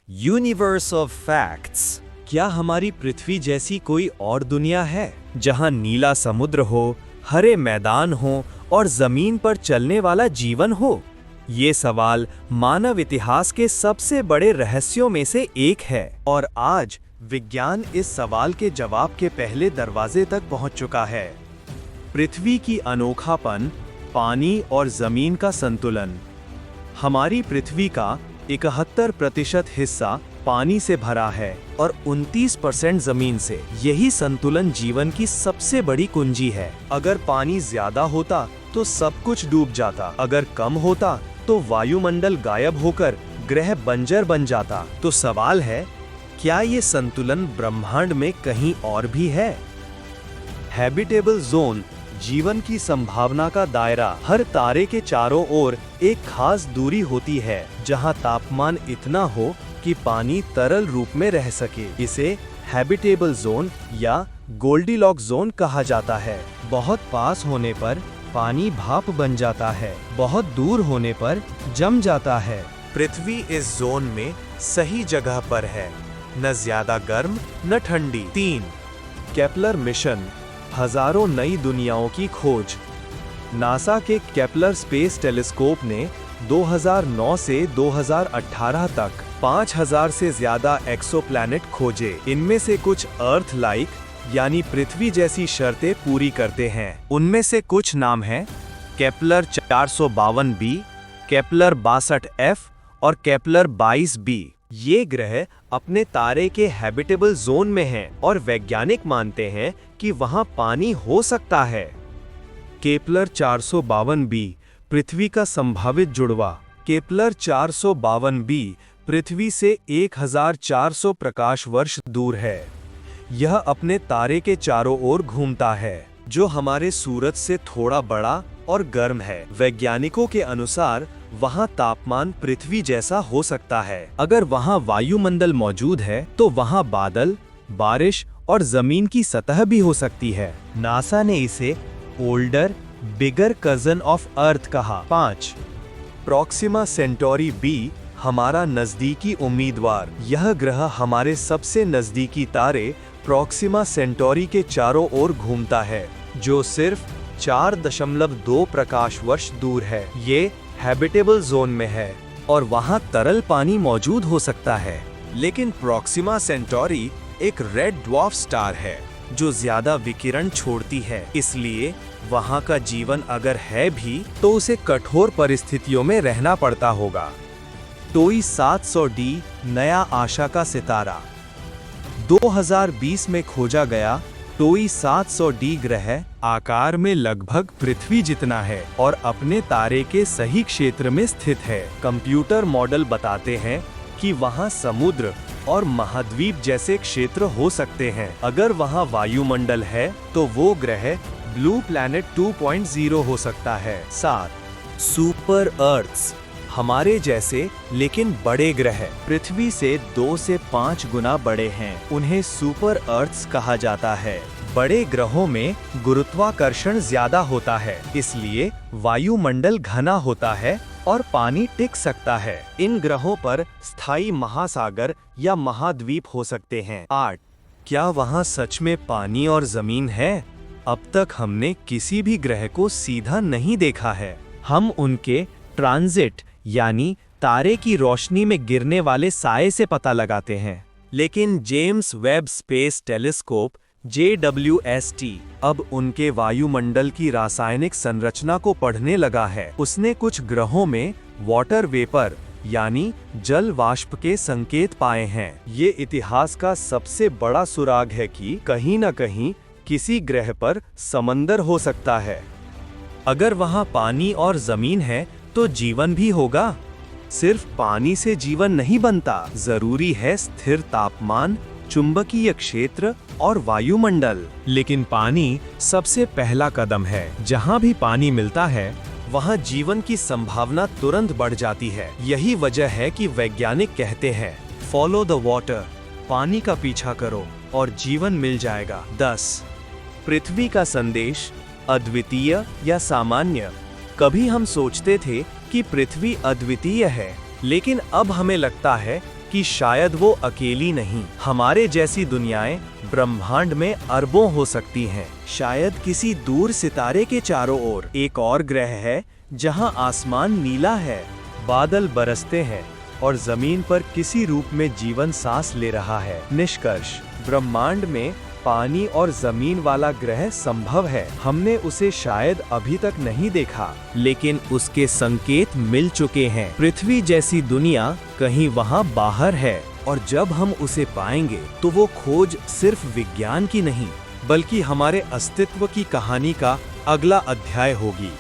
Universe of facts. क्या हमारी पृथ्वी जैसी कोई और दुनिया है जहां नीला समुद्र हो, हरे मैदान हो और जमीन पर चलने वाला जीवन हो? ये सवाल मानव इतिहास के सबसे बड़े रहस्यों में से एक है और आज विज्ञान इस सवाल के जवाब के पहले दरवाजे तक पहुंच चुका है। पृथ्वी की अनोखापन, पानी और जमीन का संतुलन। हमारी पृथ्वी का 71% हिस्सा पानी से भरा है और 29% जमीन से। यही संतुलन जीवन की सबसे बड़ी कुंजी है। अगर पानी ज्यादा होता तो सब कुछ डूब जाता, अगर कम होता तो वायुमंडल गायब होकर ग्रह बंजर बन जाता। तो सवाल है, क्या ये संतुलन ब्रह्मांड में कहीं और भी है? हैबिटेबल जोन, जीवन की संभावना का दायरा। हर तारे के चारों ओर एक खास दूरी होती है जहां तापमान इतना हो कि पानी तरल रूप में रह सके। इसे हैबिटेबल जोन या गोल्डीलॉक्स जोन कहा जाता है। बहुत पास होने पर पानी भाप बन जाता है, बहुत दूर होने पर जम जाता है। पृथ्वी इस जोन में सही जगह पर है, न ज्यादा गर्म न ठंडी। 3. केपलर मिशन, हजारों नई दुनियाओं की खोज। नासा के केपलर स्पेस टेलीस्कोप ने 2009 से 2018 तक 5000 से ज्यादा एक्सोप्लैनेट खोजे। इनमें से कुछ अर्थ लाइक यानी पृथ्वी जैसी शर्तें पूरी करते हैं। उनमें से कुछ नाम हैं केपलर 452b, केपलर 62f और केपलर 22b। ये ग्रह अपने तारे के हैबिटेबल जोन में हैं और वैज्ञानिक मानते हैं कि वहां पानी हो सकता है। केपलर 452b, पृथ्वी का संभावित जुड़वा। केपलर 452b पृथ्वी से 1400 प्रकाश वर्ष दूर है। यह अपने तारे के चारों ओर घूमता है, जो हमारे सूरज से थोड़ा बड़ा और गर्म है। वैज्ञानिकों के अनुसार वहां तापमान पृथ्वी जैसा हो सकता है। अगर वहां वायुमंडल मौजूद है तो वहां बादल, बारिश और जमीन की सतह भी हो सकती है। नासा ने इसे older bigger cousin of earth कहा। 5. प्रॉक्सिमा सेंटोरी बी, हमारा नजदीकी उम्मीदवार। यह ग्रह हमारे सबसे नजदीकी तारे प्रॉक्सिमा सेंटोरी के चारों ओर घूमता है, जो सिर्फ 4.2 प्रकाश वर्ष दूर है। ये हैबिटेबल जोन में है और वहां तरल पानी मौजूद हो सकता है। लेकिन प्रॉक्सिमा सेंटोरी एक रेड ड्वार्फ स्टार है जो ज्यादा विकिरण छोड़ती है, इसलिए वहां का जीवन अगर है भी तो उसे कठोर परिस्थितियों में रहना पड़ता होगा। टोई 700d, नया आशा का सितारा। 2020 में खोजा गया टोई 700d ग्रह आकार में लगभग पृथ्वी जितना है और अपने तारे के सही क्षेत्र में स्थित है। कंप्यूटर मॉडल बताते हैं कि वहां समुद्र और महाद्वीप जैसे क्षेत्र हो सकते हैं। अगर वहां वायुमंडल है तो वो ग्रह ब्लू प्लैनेट 2.0 हो सकता है। 7. सुपर अर्थ्स, हमारे जैसे लेकिन बड़े ग्रह। पृथ्वी से 2 से 5 गुना बड़े हैं। उन्हें सुपर अर्थ्स कहा जाता है। बड़े ग्रहों में गुरुत्वाकर्षण ज्यादा होता है, इसलिए वायुमंडल घना होता है और पानी टिक सकता है। इन ग्रहों पर स्थायी महासागर या महाद्वीप हो सकते हैं। 8. क्या वहां सच में पानी और जमीन है? अब तक हमने किसी भी ग्रह को सीधा नहीं देखा है। हम उनके ट्रांजिट यानी तारे की रोशनी में गिरने वाले साए से पता लगाते हैं। लेकिन James Webb space telescope JWST अब उनके वायुमंडल की रासायनिक संरचना को पढ़ने लगा है। उसने कुछ ग्रहों में वाटर वेपर यानी जल वाष्प के संकेत पाए हैं। ये इतिहास का सबसे बड़ा सुराग है कि कहीं न कहीं किसी ग्रह पर समंदर हो सकता है। अगर वहां पानी और जमीन है तो जीवन भी होगा। सिर्फ पानी से जीवन नहीं बनता, जरूरी है स्थिर तापमान, चुंबकीय क्षेत्र और वायुमंडल। लेकिन पानी सबसे पहला कदम है। जहां भी पानी मिलता है वहां जीवन की संभावना तुरंत बढ़ जाती है। यही वजह है कि वैज्ञानिक कहते हैं, फॉलो द वाटर, पानी का पीछा करो और जीवन मिल जाएगा। 10. पृथ्वी का संदेश, अद्वितीय या सामान्य। कभी हम सोचते थे कि पृथ्वी अद्वितीय है, लेकिन अब हमें लगता है कि शायद वो अकेली नहीं, हमारे जैसी दुनियाएं ब्रह्मांड में अरबों हो सकती हैं। शायद किसी दूर सितारे के चारों ओर एक और ग्रह है जहां आसमान नीला है, बादल बरसते हैं और जमीन पर किसी रूप में जीवन सांस ले रहा है। निष्कर्ष, ब्रह्मांड में पानी और जमीन वाला ग्रह संभव है। हमने उसे शायद अभी तक नहीं देखा, लेकिन उसके संकेत मिल चुके हैं। पृथ्वी जैसी दुनिया कहीं वहां बाहर है, और जब हम उसे पाएंगे तो वो खोज सिर्फ विज्ञान की नहीं, बल्कि हमारे अस्तित्व की कहानी का अगला अध्याय होगी।